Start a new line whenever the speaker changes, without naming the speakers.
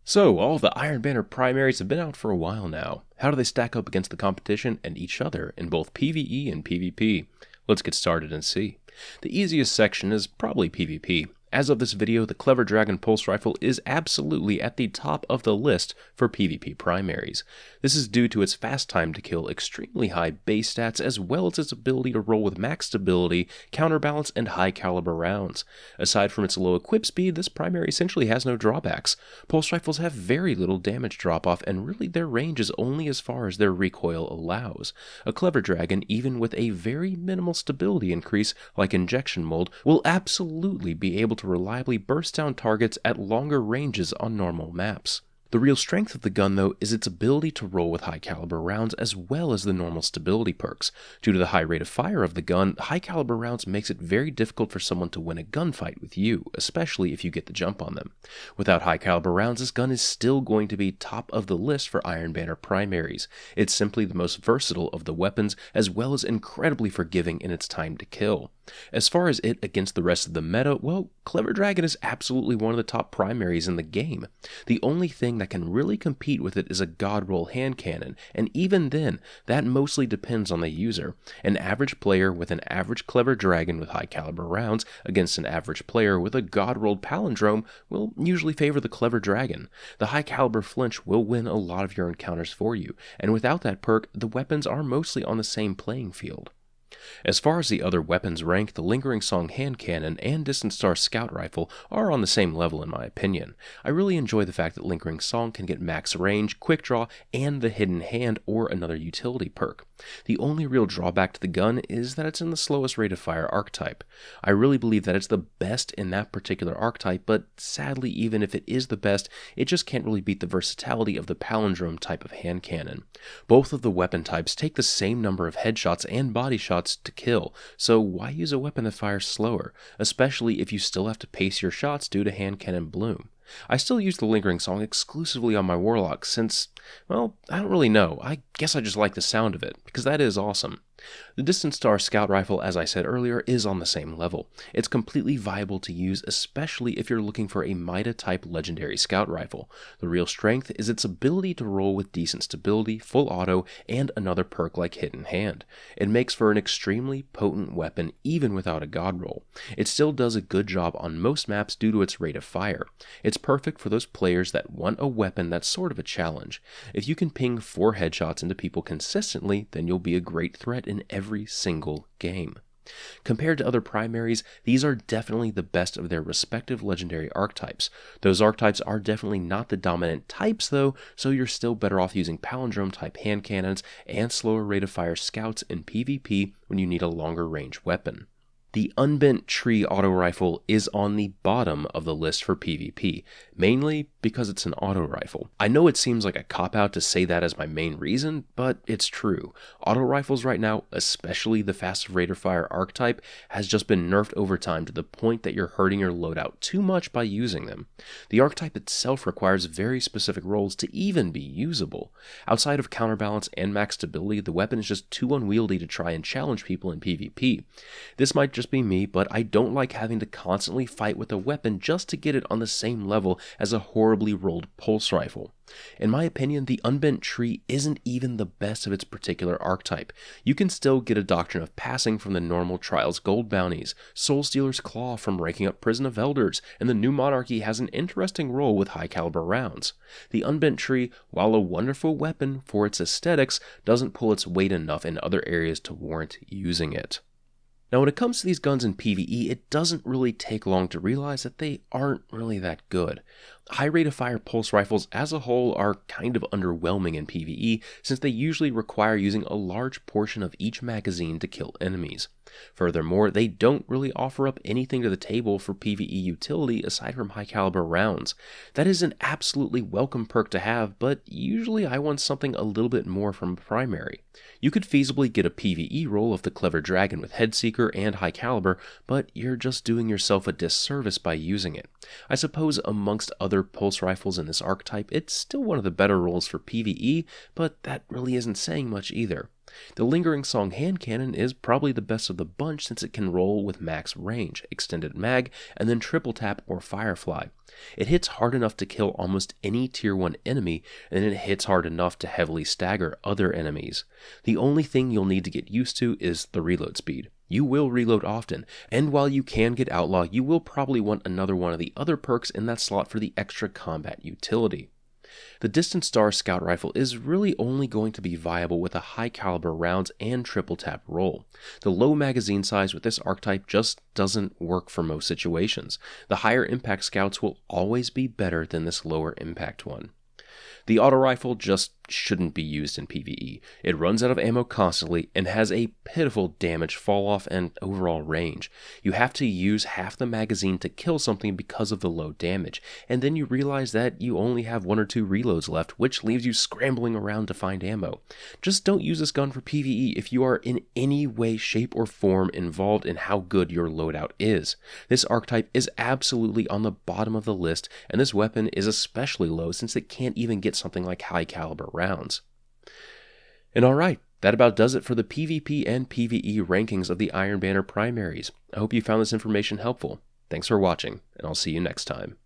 So, all the Iron Banner primaries have been out for a while now. How do they stack up against the competition and each other in both PvE and PvP? Let's get started and see. The easiest section is probably PvP. As of this video, the Clever Dragon Pulse Rifle is absolutely at the top of the list for PvP primaries. This is due to its fast time to kill, extremely high base stats, as well as its ability to roll with max stability, counterbalance, and high caliber rounds. Aside from its low equip speed, this primary essentially has no drawbacks. Pulse rifles have very little damage drop-off, and really their range is only as far as their recoil allows. A Clever Dragon, even with a very minimal stability increase like injection mold, will absolutely be able to reliably burst down targets at longer ranges on normal maps. The real strength of the gun, though, is its ability to roll with high caliber rounds as well as the normal stability perks. Due to the high rate of fire of the gun, high caliber rounds makes it very difficult for someone to win a gunfight with you, especially if you get the jump on them. Without high caliber rounds, this gun is still going to be top of the list for Iron Banner primaries. It's simply the most versatile of the weapons, as well as incredibly forgiving in its time to kill. As far as it against the rest of the meta, well, Clever Dragon is absolutely one of the top primaries in the game. The only thing that can really compete with it is a God Roll hand cannon, and even then, that mostly depends on the user. An average player with an average Clever Dragon with high caliber rounds against an average player with a God Rolled palindrome will usually favor the Clever Dragon. The high caliber flinch will win a lot of your encounters for you, and without that perk, the weapons are mostly on the same playing field. As far as the other weapons rank, the Lingering Song hand cannon and Distant Star scout rifle are on the same level in my opinion. I really enjoy the fact that Lingering Song can get max range, quick draw, and the hidden hand or another utility perk. The only real drawback to the gun is that it's in the slowest rate of fire archetype. I really believe that it's the best in that particular archetype, but sadly even if it is the best, it just can't really beat the versatility of the palindrome type of hand cannon. Both of the weapon types take the same number of headshots and body shots to kill, so why use a weapon that fires slower, especially if you still have to pace your shots due to hand cannon bloom. I still use the Lingering Song exclusively on my Warlock since, well, I don't really know, I guess I just like the sound of it, because that is awesome. The Distant Star Scout Rifle, as I said earlier, is on the same level. It's completely viable to use, especially if you're looking for a Mida-type legendary scout rifle. The real strength is its ability to roll with decent stability, full auto, and another perk like Hidden Hand. It makes for an extremely potent weapon even without a god roll. It still does a good job on most maps due to its rate of fire. It's perfect for those players that want a weapon that's sort of a challenge. If you can ping 4 headshots into people consistently, then you'll be a great threat in every single game. Compared to other primaries, these are definitely the best of their respective legendary archetypes. Those archetypes are definitely not the dominant types though, so you're still better off using palindrome type hand cannons and slower rate of fire scouts in PvP when you need a longer range weapon. The Unbent Tree auto rifle is on the bottom of the list for PvP, mainly because it's an auto rifle. I know it seems like a cop-out to say that as my main reason, but it's true. Auto rifles right now, especially the fast rate of fire archetype, has just been nerfed over time to the point that you're hurting your loadout too much by using them. The archetype itself requires very specific rolls to even be usable. Outside of counterbalance and max stability, the weapon is just too unwieldy to try and challenge people in PvP. This might just be me, but I don't like having to constantly fight with a weapon just to get it on the same level as a horribly rolled pulse rifle. In my opinion, the Unbent Tree isn't even the best of its particular archetype. You can still get a Doctrine of Passing from the normal Trials gold bounties, Soulstealer's Claw from ranking up Prison of Elders, and the New Monarchy has an interesting role with high caliber rounds. The Unbent Tree, while a wonderful weapon for its aesthetics, doesn't pull its weight enough in other areas to warrant using it. Now when it comes to these guns in PvE, it doesn't really take long to realize that they aren't really that good. High rate of fire pulse rifles as a whole are kind of underwhelming in PvE since they usually require using a large portion of each magazine to kill enemies. Furthermore, they don't really offer up anything to the table for PvE utility aside from high caliber rounds. That is an absolutely welcome perk to have, but usually I want something a little bit more from a primary. You could feasibly get a PvE roll of the Clever Dragon with Headseeker and high caliber, but you're just doing yourself a disservice by using it. I suppose amongst other pulse rifles in this archetype, it's still one of the better rolls for PvE, but that really isn't saying much either. The Lingering Song hand cannon is probably the best of the bunch since it can roll with max range, extended mag, and then triple tap or firefly. It hits hard enough to kill almost any tier 1 enemy, and it hits hard enough to heavily stagger other enemies. The only thing you'll need to get used to is the reload speed. You will reload often, and while you can get Outlaw, you will probably want another one of the other perks in that slot for the extra combat utility. The Distant Star Scout Rifle is really only going to be viable with a high caliber rounds and triple tap roll. The low magazine size with this archetype just doesn't work for most situations. The higher impact scouts will always be better than this lower impact one. The auto rifle just shouldn't be used in PvE. It runs out of ammo constantly and has a pitiful damage fall off and overall range. You have to use half the magazine to kill something because of the low damage, and then you realize that you only have 1 or 2 reloads left, which leaves you scrambling around to find ammo. Just don't use this gun for PvE if you are in any way, shape, or form involved in how good your loadout is. This archetype is absolutely on the bottom of the list, and this weapon is especially low since it can't even get something like high caliber rounds. And alright, that about does it for the PvP and PvE rankings of the Iron Banner primaries. I hope you found this information helpful. Thanks for watching, and I'll see you next time.